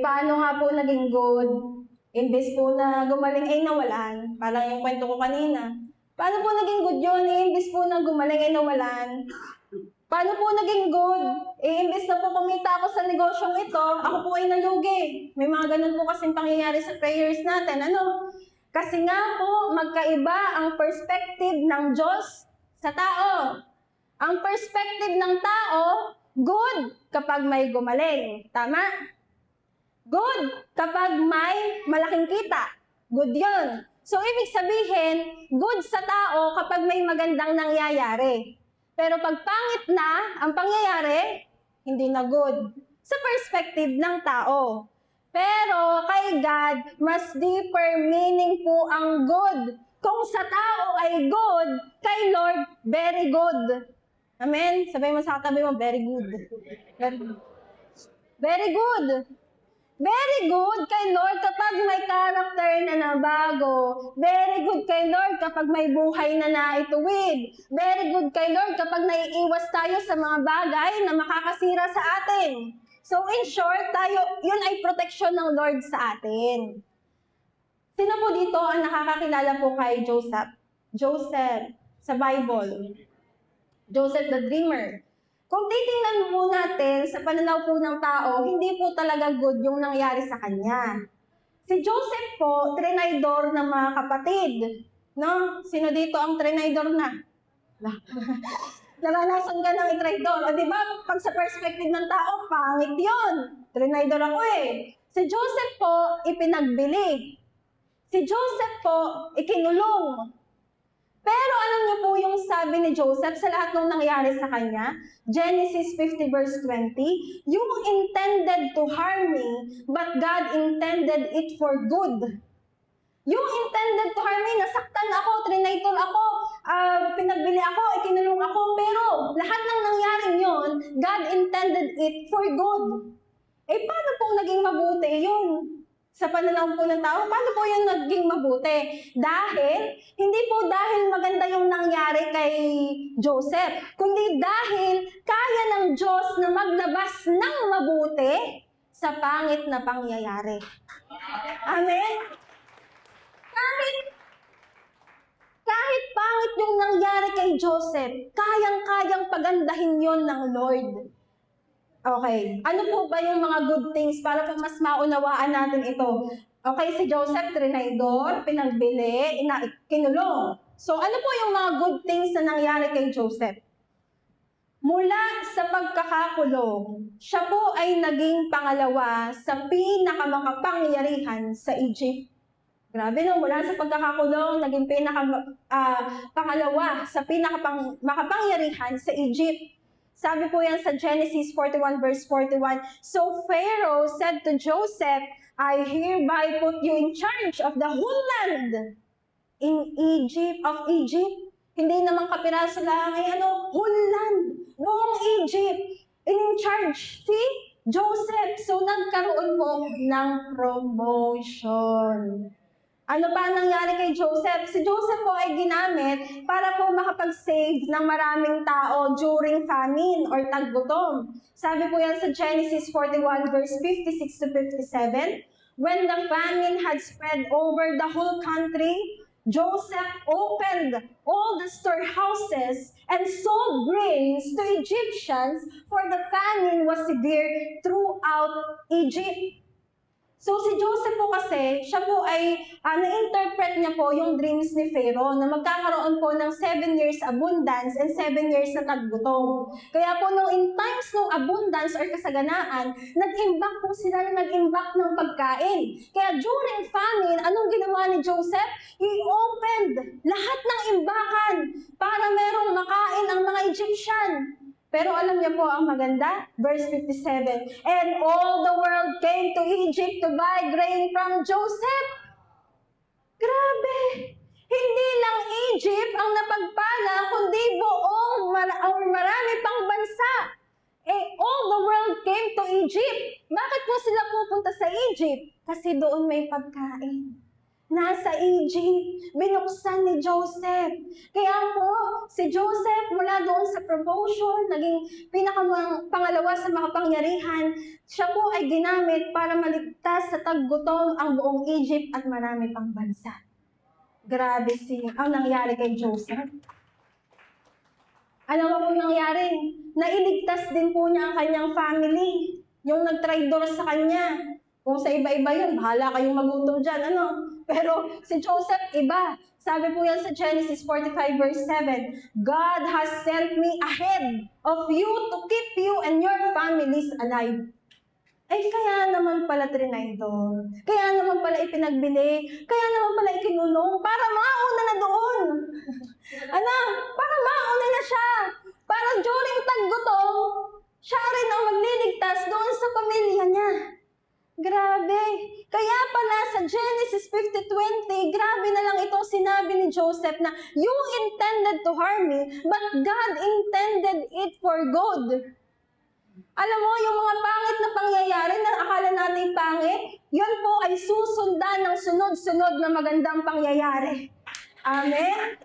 Paano nga po naging good? Imbes po na gumaling ay nawalan. Parang yung kwento ko kanina. Paano po naging good yun? Imbes po na gumaling ay nawalan. Paano po naging good? Imbes na po kumita ako sa negosyong ito, ako po ay nalugi. May mga ganun po kasing pangyayari sa prayers natin. Kasi nga po, magkaiba ang perspective ng Diyos sa tao. Ang perspective ng tao, good kapag may gumaling. Tama? Good kapag may malaking kita. Good yun. So, ibig sabihin, good sa tao kapag may magandang nangyayari. Pero pag pangit na ang pangyayari, hindi na good. Sa perspective ng tao. Pero kay God, mas deeper meaning po ang good. Kung sa tao ay good, kay Lord, very good. Amen? Sabihin mo sa katabi mo, very good. Very good. Very good. Very good kay Lord kapag may character na nabago. Very good kay Lord kapag may buhay na naituwid. Very good kay Lord kapag naiiwas tayo sa mga bagay na makakasira sa atin. So in short, yun ay protection ng Lord sa atin. Sino po dito ang nakakakilala po kay Joseph? Joseph sa Bible. Joseph the Dreamer. Kung titingnan po natin sa pananaw po ng tao, hindi po talaga good yung nangyari sa kanya. Si Joseph po, trinaydor ng mga kapatid. No? Sino dito ang trinaydor na? Naranasan ka ng itraydor. O diba, pag sa perspective ng tao, pangit yun. Trinaydor ako eh. Si Joseph po, ipinagbili. Si Joseph po, ikinulong. Pero alam niyo po yung sabi ni Joseph sa lahat ng nangyari sa kanya? Genesis 50 verse 20, you intended to harm me, but God intended it for good. You intended to harm me, nasaktan ako, trinaydor ako, pinagbili ako, ikinulong ako, pero lahat ng nangyaring yon, God intended it for good. paano pong naging mabuti yun? Sa pananaw po ng tao, paano po yun naging mabuti? Hindi po dahil maganda yung nangyari kay Joseph, kundi dahil kaya ng Diyos na maglabas ng mabuti sa pangit na pangyayari. Amen? Kahit pangit yung nangyari kay Joseph, kayang-kayang pagandahin yon ng Lord. Okay. Ano po ba yung mga good things para po mas maunawaan natin ito? Okay, si Joseph, trinidor, pinagbili, kinulong. So, ano po yung mga good things na nangyari kay Joseph? Mula sa pagkakakulong, siya po ay naging pangalawa sa pinakamakapangyarihan sa Egypt. Grabe no, mula sa pagkakakulong, naging pangalawa sa pinakamakapangyarihan sa Egypt. Sabi po yan sa Genesis 41 verse 41, "So Pharaoh said to Joseph, I hereby put you in charge of the whole land in Egypt, Hindi naman kapiraso lang, whole land, buong Egypt, in charge. Si Joseph. So nagkaroon po ng promotion. Ano pa nangyari kay Joseph? Si Joseph po ay ginamit para po makapag-save ng maraming tao during famine or taggutom. Sabi po yan sa Genesis 41 verse 56 to 57, "When the famine had spread over the whole country, Joseph opened all the storehouses and sold grains to Egyptians, for the famine was severe throughout Egypt." So si Joseph po kasi, siya po ay na-interpret niya po yung dreams ni Pharaoh na magkakaroon po ng 7 years abundance and 7 years na taggutom. Kaya po nung in times ng abundance or kasaganaan, nag-imbak po sila na nag-imbak ng pagkain. Kaya during famine, anong ginawa ni Joseph? He opened lahat ng imbakan para merong makain ang mga Egyptian. Pero alam niyo po ang maganda? Verse 57, "And all the world came to Egypt to buy grain from Joseph." Grabe! Hindi lang Egypt ang napagpala, kundi buong marami pang bansa. All the world came to Egypt. Bakit po sila pupunta sa Egypt? Kasi doon may pagkain. Nasa Egypt, binuksan ni Joseph. Kaya po, si Joseph mula doon sa promotion, naging pangalawa sa makapangyarihan, siya po ay ginamit para maligtas sa taggutom ang buong Egypt at marami pang bansa. Grabe ang nangyari kay Joseph. Alam mo kung nangyari? Nailigtas din po niya ang kanyang family. Yung nag-traidor sa kanya. Kung sa iba-iba yun, bahala kayong magutom dyan, Pero si Joseph, iba. Sabi po yan sa Genesis 45 verse 7, "God has sent me ahead of you to keep you and your families alive." Kaya naman pala trinidor. Kaya naman pala ipinagbili. Kaya naman pala ikinulong para mauna na doon. Para mauna na siya. Para during taggutom, siya rin ang magliligtas doon sa pamilya niya. Grabe! Kaya pala sa Genesis 50:20, grabe na lang itong sinabi ni Joseph na, "You intended to harm me, but God intended it for good." Alam mo, yung mga pangit na pangyayari na akala natin pangit, yun po ay susundan ng sunod-sunod na magandang pangyayari. Amen?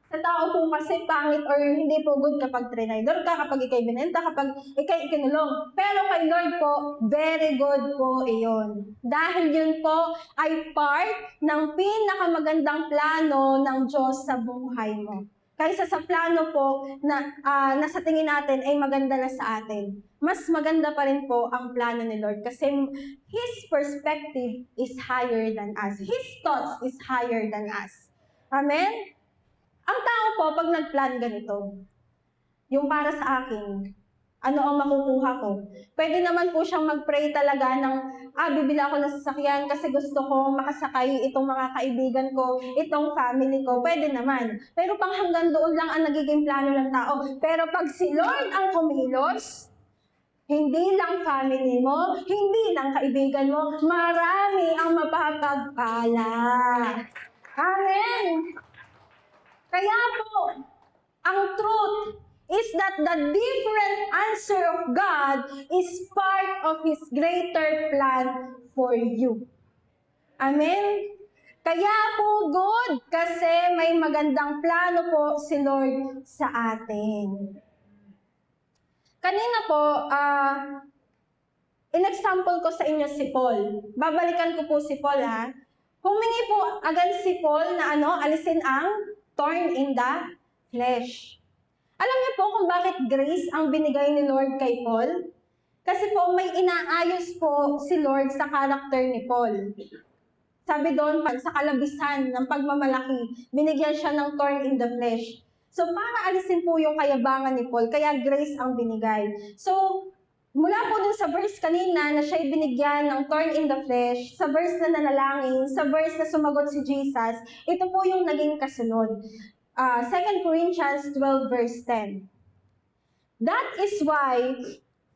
Sa tao po kasi pangit or hindi po good kapag trinidor ka, kapag ikay binenta, kapag ikay ikinulong. Pero kay Lord po, very good po iyon. Dahil yun po ay part ng pinakamagandang plano ng Diyos sa buhay mo. Kaysa sa plano po na sa tingin natin ay maganda na sa atin. Mas maganda pa rin po ang plano ni Lord kasi His perspective is higher than us. His thoughts is higher than us. Amen? Ang tao po, pag nag-plan ganito, yung para sa akin, ano ang makukuha ko? Pwede naman po siyang mag-pray talaga ng, bibili ako ng sasakyan kasi gusto ko makasakay itong mga kaibigan ko, itong family ko. Pwede naman. Pero pang hanggang doon lang ang nagiging plano ng tao. Pero pag si Lord ang kumilos, hindi lang family mo, hindi lang kaibigan mo, marami ang mapapagpala. Amen! Kaya po, ang truth, is that the different answer of God is part of His greater plan for you. Amen? Kaya po good, kasi may magandang plano po si Lord sa atin. Kanina po, in-example ko sa inyo si Paul. Babalikan ko po si Paul, ha? Humingi po agad si Paul na alisin ang thorn in the flesh. Alam niyo po kung bakit grace ang binigay ni Lord kay Paul? Kasi po may inaayos po si Lord sa karakter ni Paul. Sabi doon, sa kalabisan ng pagmamalaki, binigyan siya ng thorn in the flesh. So, para alisin po yung kayabangan ni Paul, kaya grace ang binigay. So, mula po dun sa verse kanina na siya'y binigyan ng thorn in the flesh, sa verse na nanalangin, sa verse na sumagot si Jesus, ito po yung naging kasunod. 2 Corinthians 12 verse 10. That is why,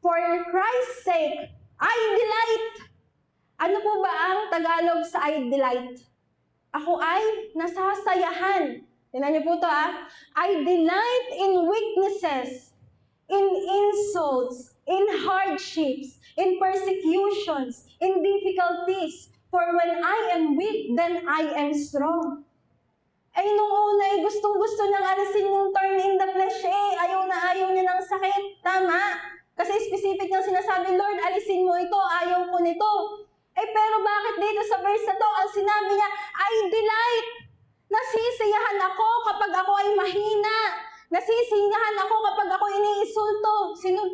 for Christ's sake, I delight. Ano po ba ang Tagalog sa I delight? Ako ay nasasayahan. Tingnan niyo po ito, I delight in weaknesses, in insults, in hardships, in persecutions, in difficulties. For when I am weak, then I am strong. Ay, nung una, gustong-gusto niyang alisin yung thorn in the flesh, ayaw na ayaw niya ng sakit. Tama? Kasi specific niyang sinasabi, Lord, alisin mo ito, ayaw ko nito. Pero bakit dito sa verse na to, ang sinabi niya, I delight. Nasisiyahan ako kapag ako ay mahina. Nasisiyahan ako kapag ako iniinsulto. Sino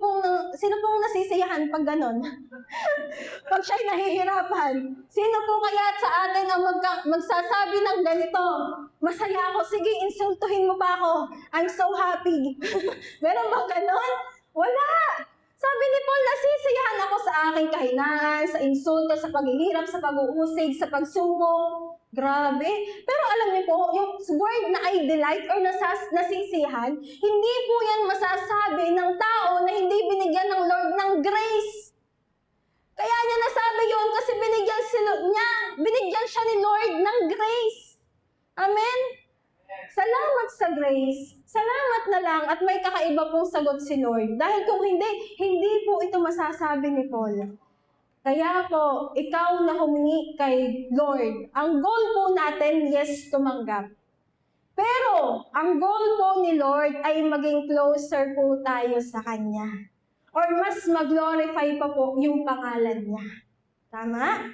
pong nasisiyahan pag ganon? Pag siya'y nahihirapan. Sino po kaya sa atin ang magsasabi ng ganito? Masaya ako, sige, insultuhin mo pa ako. I'm so happy. Meron bang ganon? Wala! Sabi ni Paul, nasisiyahan ako sa aking kahinaan, sa insulto, sa paghihirap, sa pag-uusig, sa pagsumbong. Grabe. Pero alam niyo po, yung word na I delight or nasisiyahan, hindi po yan masasabi ng tao na hindi binigyan ng Lord ng grace. Kaya niya nasabi yun kasi binigyan siya ni Lord ng grace. Amen? Salamat sa grace. Salamat na lang at may kakaiba pong sagot si Lord. Dahil kung hindi po ito masasabi ni Paul. Kaya po, ikaw na humingi kay Lord, ang goal po natin, yes, tumanggap. Pero, ang goal po ni Lord ay maging closer po tayo sa Kanya. Or mas mag-glorify pa po yung pangalan niya. Tama?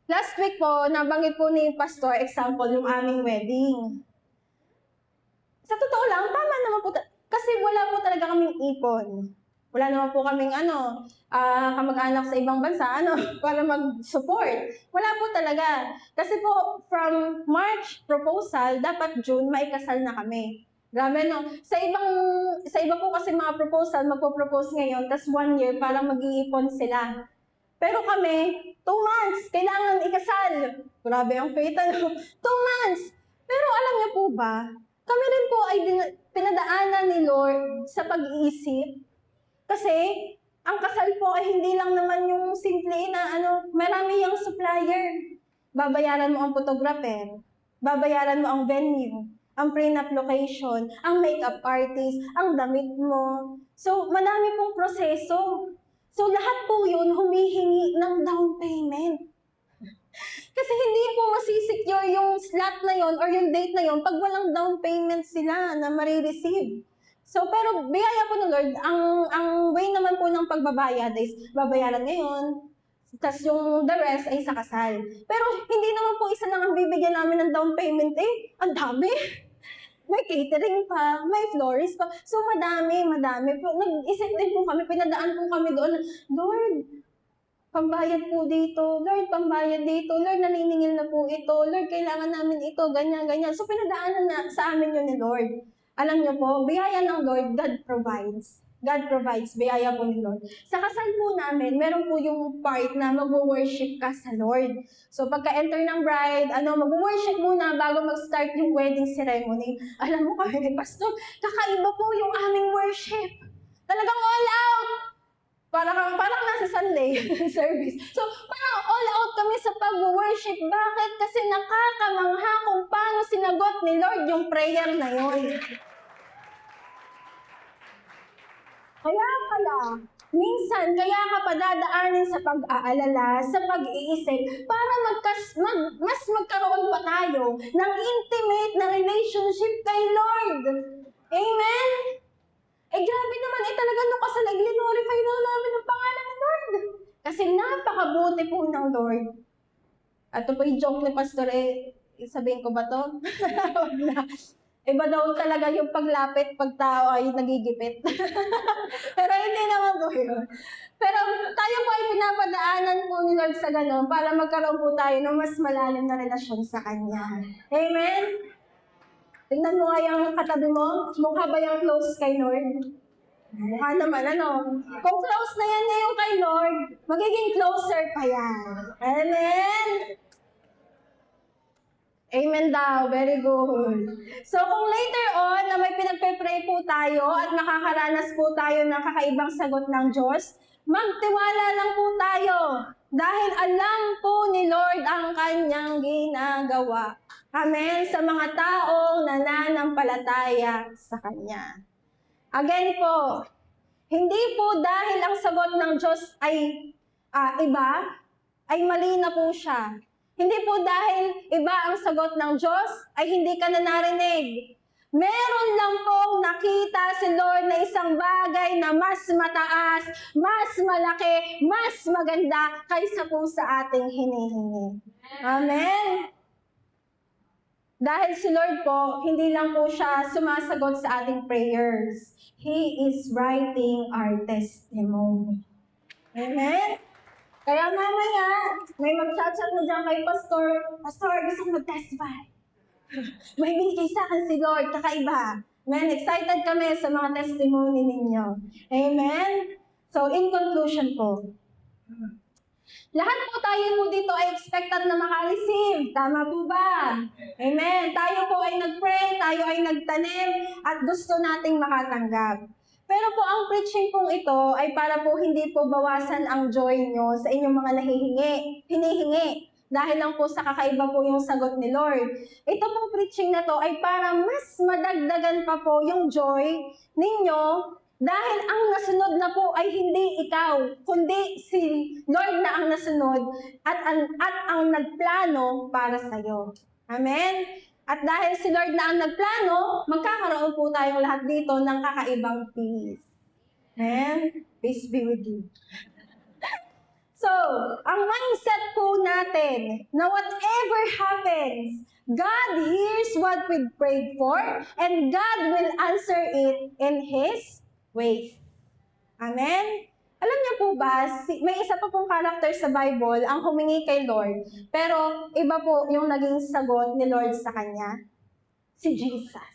Last week po, nabanggit po ni Pastor, example, yung aming wedding. Sa totoo lang, tama naman po, kasi wala po talaga kaming ipon. Wala naman po kaming kamag-anak sa ibang bansa, para mag-support. Wala po talaga. Kasi po, from March proposal, dapat June, maikasal na kami. Grabe, no? Sa iba po kasi mga proposal, magpo-propose ngayon, tas 1 year, parang mag-iipon sila. Pero kami, 2 months, kailangan ikasal. Grabe ang faith, 2 months! Pero alam niyo po ba, kami rin po ay pinadaanan ni Lord sa pag-iisip. Kasi, ang kasal po ay hindi lang naman yung simple na marami yung supplier. Babayaran mo ang photographer, babayaran mo ang venue, ang prenup location, ang makeup artist, ang damit mo. So, madami pong proseso. So, lahat po yun humihingi ng down payment. Kasi hindi po masisecure yung slot na yon or yung date na yon pag walang down payment sila na marireceive. So, pero biyaya po ng Lord, ang way naman po ng pagbabayad is babayaran ngayon, tas yung the rest ay sa kasal. Pero hindi naman po isa lang ang bibigyan namin ng down payment ang dami. May catering pa, may florist pa. So, madami. Nag-isip din po kami, pinadaan po kami doon, Lord, pambayad po dito. Lord, pambayad dito. Lord, naniningil na po ito. Lord, kailangan namin ito, ganyan. So, pinadaanan na sa amin yun ni Lord. Alam niyo po, biyaya ng Lord, God provides. God provides, biyaya po ni Lord. Sa kasal po namin, meron po yung part na mag-worship ka sa Lord. So, pagka-enter ng bride, mag-worship muna bago mag-start yung wedding ceremony. Alam mo kami ni Pastor, kakaiba po yung aming worship. Talagang all out. Parang nasa Sunday service. So, parang all out kami sa pag-worship. Bakit? Kasi nakakamangha kung paano sinagot ni Lord yung prayer na yun. Kaya pala, minsan, kaya ka pa dadaanin sa pag-aalala, sa pag-iisip, para mas magkaroon pa tayo ng intimate na relationship kay Lord. Amen? Eh grabe naman, talaga nung kasal, glorify na namin ang pangalan ng Lord. Kasi napakabuti po ng Lord. At ito po yung joke ni Pastor, sabihin ko ba to? Wag na. Iba daw talaga yung paglapit pag tao ay nagigipit. Pero hindi naman po yun. Pero tayo po ay pinapadaanan po ni Lord sa gano'n para magkaroon po tayo ng mas malalim na relasyon sa Kanya. Amen? Tingnan mo nga yung katabi mo. Mukha ba yung close kay Lord? Mukha naman, ano? Kung close na yan ngayon kay Lord, magiging closer pa yan. Amen? Amen daw. Very good. So, kung later on na may pinagpe-pray po tayo at makakaranas po tayo ng kakaibang sagot ng Diyos, magtiwala lang po tayo dahil alam po ni Lord ang kanyang ginagawa. Amen. Sa mga taong nananampalataya sa Kanya. Again po, hindi po dahil ang sagot ng Diyos ay iba, ay mali na po siya. Hindi po dahil iba ang sagot ng Diyos, ay hindi ka na narinig. Meron lang pong nakita si Lord na isang bagay na mas mataas, mas malaki, mas maganda kaysa po sa ating hinihingi. Amen? Dahil si Lord po, hindi lang po siya sumasagot sa ating prayers. He is writing our testimony. Amen? Kaya mamaya, may mag-chat-chat na dyan kay Pastor, Pastor, gusto kong mag-testify. May binigay sa akin si Lord, kakaiba. Amen? Excited kami sa mga testimony ninyo. Amen? So, in conclusion po, lahat po tayo po dito ay expected na maka-receive. Tama po ba? Amen? Tayo po ay nag-pray, tayo ay nagtanim, at gusto nating makatanggap. Pero po ang preaching pong ito ay para po hindi po bawasan ang joy nyo sa inyong mga hinihingi. Dahil lang po sa kakaiba po yung sagot ni Lord. Ito pong preaching na to ay para mas madagdagan pa po yung joy ninyo dahil ang nasunod na po ay hindi ikaw, kundi si Lord na ang nasunod at ang nagplano para sa'yo. Amen? At dahil si Lord na ang nagplano, magkakaroon po tayong lahat dito ng kakaibang peace. Amen? Peace be with you. So, ang mindset po natin na whatever happens, God hears what we prayed for and God will answer it in His ways. Amen? Alam niyo po ba, may isa pa pong character sa Bible ang humingi kay Lord, pero iba po yung naging sagot ni Lord sa kanya. Si Jesus.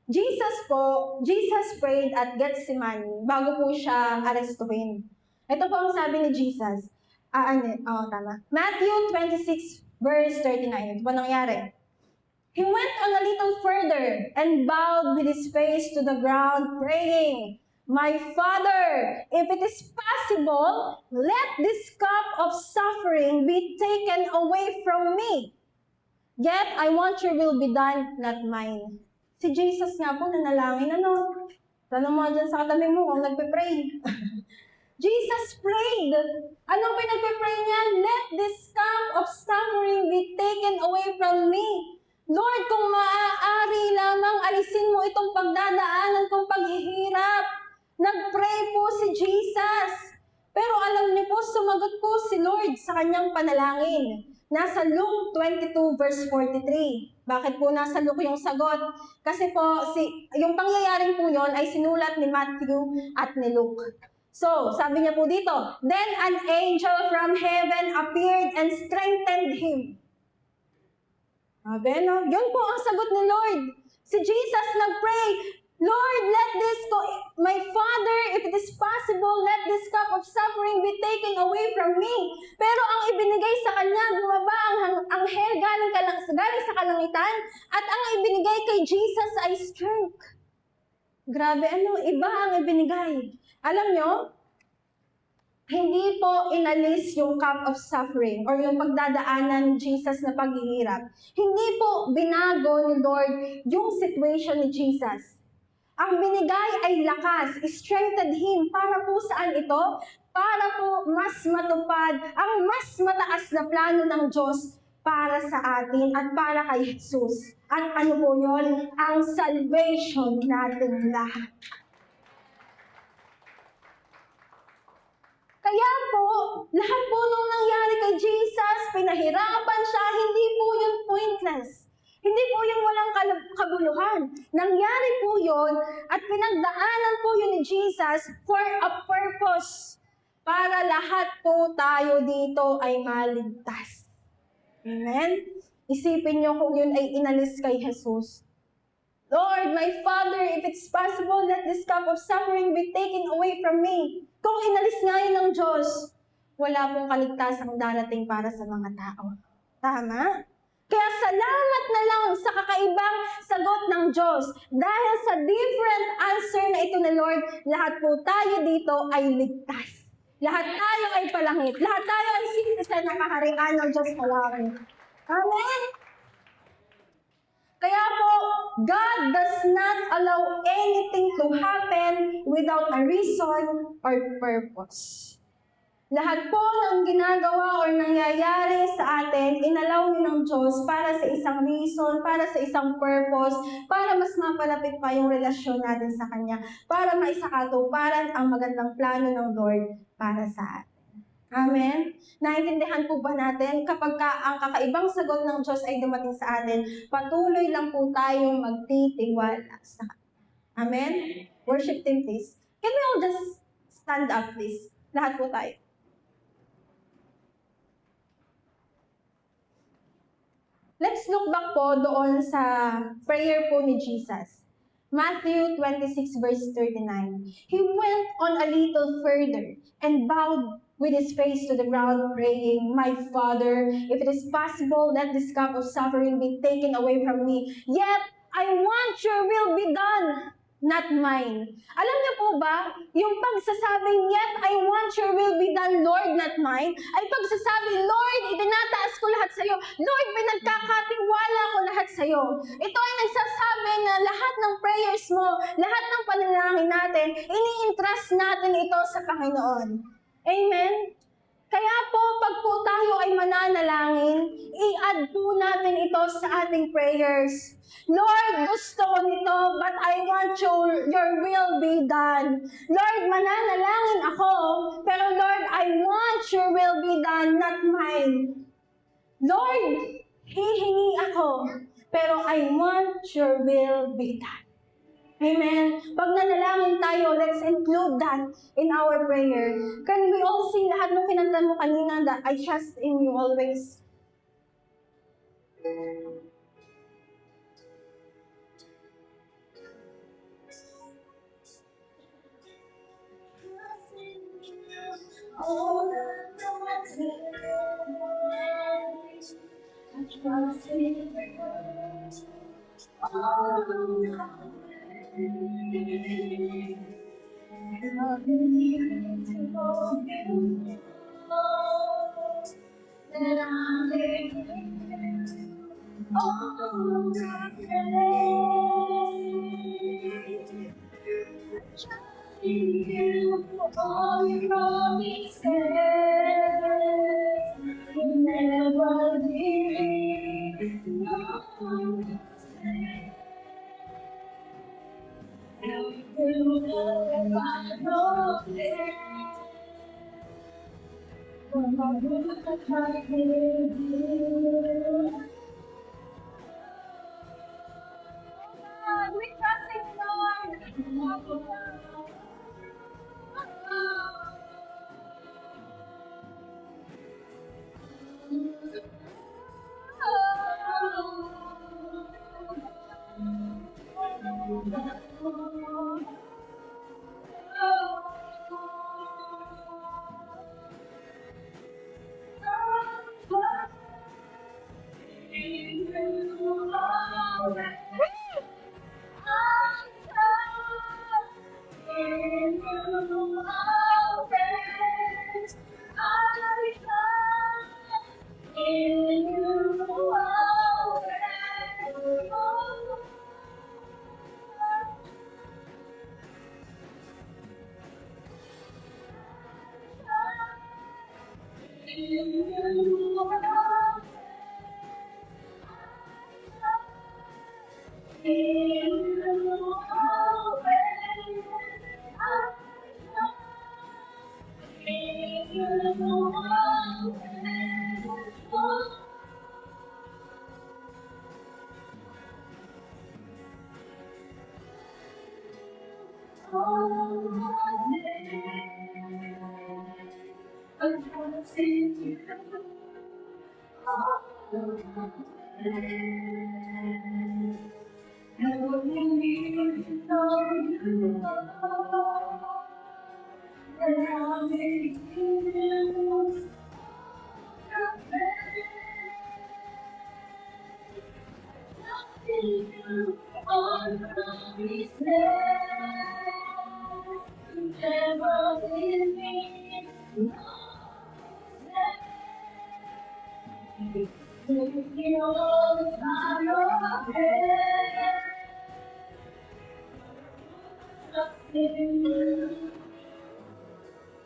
Jesus prayed at Gethsemane bago po siya arestuhin. Ito po ang sabi ni Jesus. Tama. Matthew 26 verse 39. Ito po nangyari. He went on a little further and bowed with his face to the ground, praying, My Father, if it is possible, let this cup of suffering be taken away from me. Yet, I want your will be done, not mine. Si Jesus nga po nanalangin, tanong mo dyan sa katabi mo kung nagpe-pray. Jesus prayed. Anong pinagpe-pray niya? Let this cup of suffering be taken away from me. Lord, kung maaari lamang alisin mo itong pagdadaanan kong paghihirap. Nag-pray po si Jesus. Pero alam niyo po, sumagot po si Lord sa kanyang panalangin. Nasa Luke 22 verse 43. Bakit po nasa Luke yung sagot? Kasi po, yung pangyayaring po yon ay sinulat ni Matthew at ni Luke. So, sabi niya po dito, Then an angel from heaven appeared and strengthened him. Sabi, no? Yun po ang sagot ni Lord. Si Jesus nag-pray, Lord, let this go, my Father, if it is possible, let this cup of suffering be taken away from me. Pero ang ibinigay sa kanya, bumaba ang anghel galing sa kalangitan, at ang ibinigay kay Jesus ay strength. Grabe, iba ang ibinigay. Alam nyo, hindi po inalis yung cup of suffering or yung pagdadaanan ni Jesus na paghihirap. Hindi po binago ni Lord yung situation ni Jesus. Ang binigay ay lakas, strengthened him. Para po saan ito? Para po mas matupad ang mas mataas na plano ng Diyos para sa atin at para kay Jesus. At ano po yun? Ang salvation natin lahat. Kaya po, lahat po nung nangyari kay Jesus, pinahirapan siya, hindi po yun pointless. Hindi po yung walang kabuluhan. Nangyari po yun at pinagdaanan po yun ni Jesus for a purpose. Para lahat po tayo dito ay maligtas. Amen? Isipin niyo kung yun ay inalis kay Jesus. Lord, my Father, if it's possible, let this cup of suffering be taken away from me. Kung inalis nga yun ng Diyos, wala pong kaligtasang darating para sa mga tao. Tama? Kaya salamat na lang sa kakaibang sagot ng Diyos. Dahil sa different answer na ito ni Lord, lahat po tayo dito ay ligtas. Lahat tayo ay palangit. Lahat tayo ay citizen ng kaharian ng Diyos sa langit. Amen? Kaya po, God does not allow anything to happen without a reason or purpose. Lahat po ng ginagawa or nangyayari sa atin, inalaw ni ng Diyos para sa isang reason, para sa isang purpose, para mas mapalapit pa yung relasyon natin sa Kanya, para maisakatuparan ang magandang plano ng Lord para sa atin. Amen? Naintindihan po ba natin kapag ang kakaibang sagot ng Diyos ay dumating sa atin, patuloy lang po tayong magtitiwala sa Kanya. Amen? Worship team, please. Can we all just stand up, please? Lahat po tayo. Let's look back po doon sa prayer po ni Jesus. Matthew 26 verse 39. He went on a little further and bowed with his face to the ground, praying, "My Father, if it is possible, let this cup of suffering be taken away from me. Yet, I want your will be done, not mine." Alam niyo po ba, yung pagsasabing, "Yet, I want your will be done, Lord, not mine," ay pagsasabing, "Lord, itinataas ko lahat sa iyo. Lord, pinagkakatiwala ko lahat sa iyo." Ito ay nagsasabi na lahat ng prayers mo, lahat ng panalangin natin, ini-entrust natin ito sa Panginoon. Amen? Kaya po, pag po tayo ay mananalangin, i-add po natin ito sa ating prayers. Lord, gusto ko nito, but I want your will be done. Lord, mananalangin ako, pero Lord, I want your will be done, not mine. Lord, hihingi ako, pero I want your will be done. Amen. Pag nanalangin tayo, let's include that in our prayer. Can we all sing lahat ng kinanta mo kanina, that I trust in you always? We trust in Lord.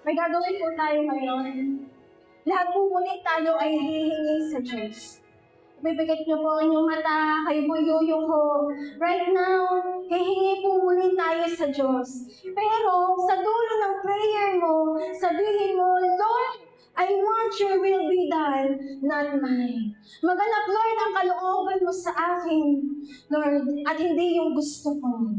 May gagawin po tayo ngayon. Lahat po muli tayo ay hihingi sa Diyos. Ibibigay niyo po ang inyong mata, kayo po yuyong ho. Right now, hihingi po muli tayo sa Diyos. Pero sa dulo ng prayer mo, sabihin mo, Lord, I want your will be done, not mine. Maganap, Lord, ang kalooban mo sa akin, Lord, at hindi yung gusto ko.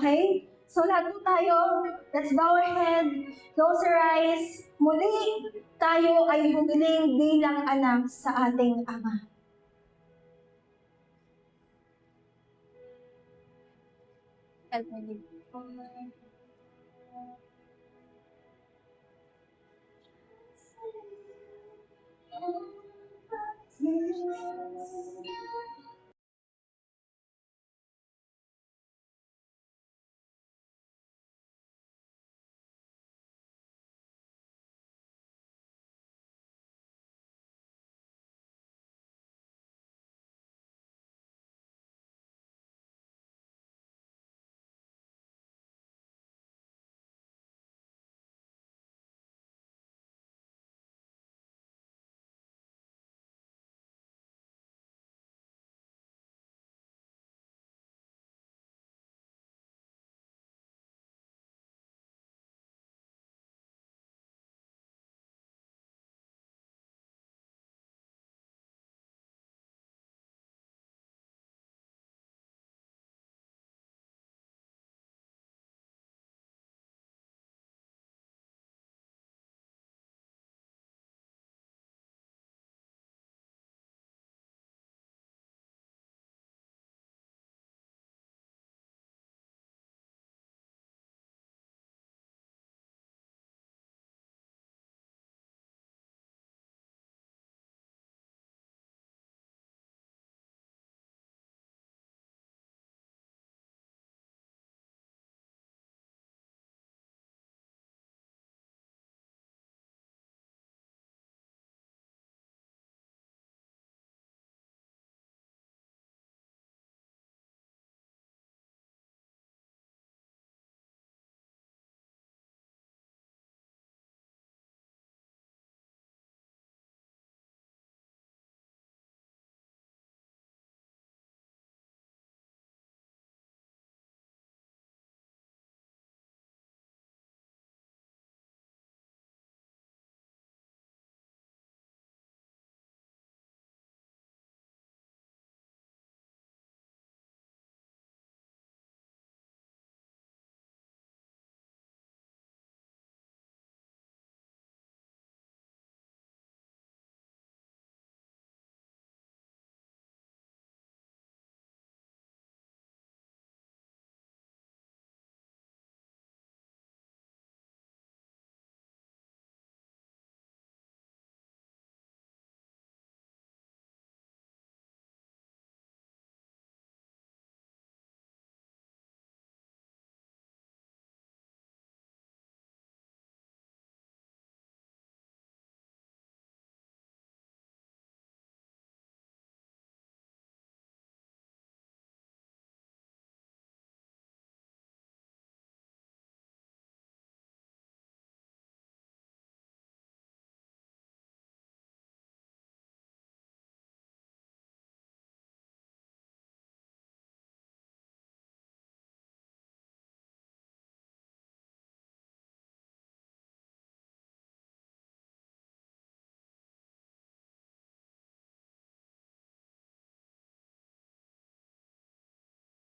Okay? So lahat po tayo, let's bow our head, close our eyes. Muli, tayo ay humiling bilang anak sa ating Ama. Help me, Lord.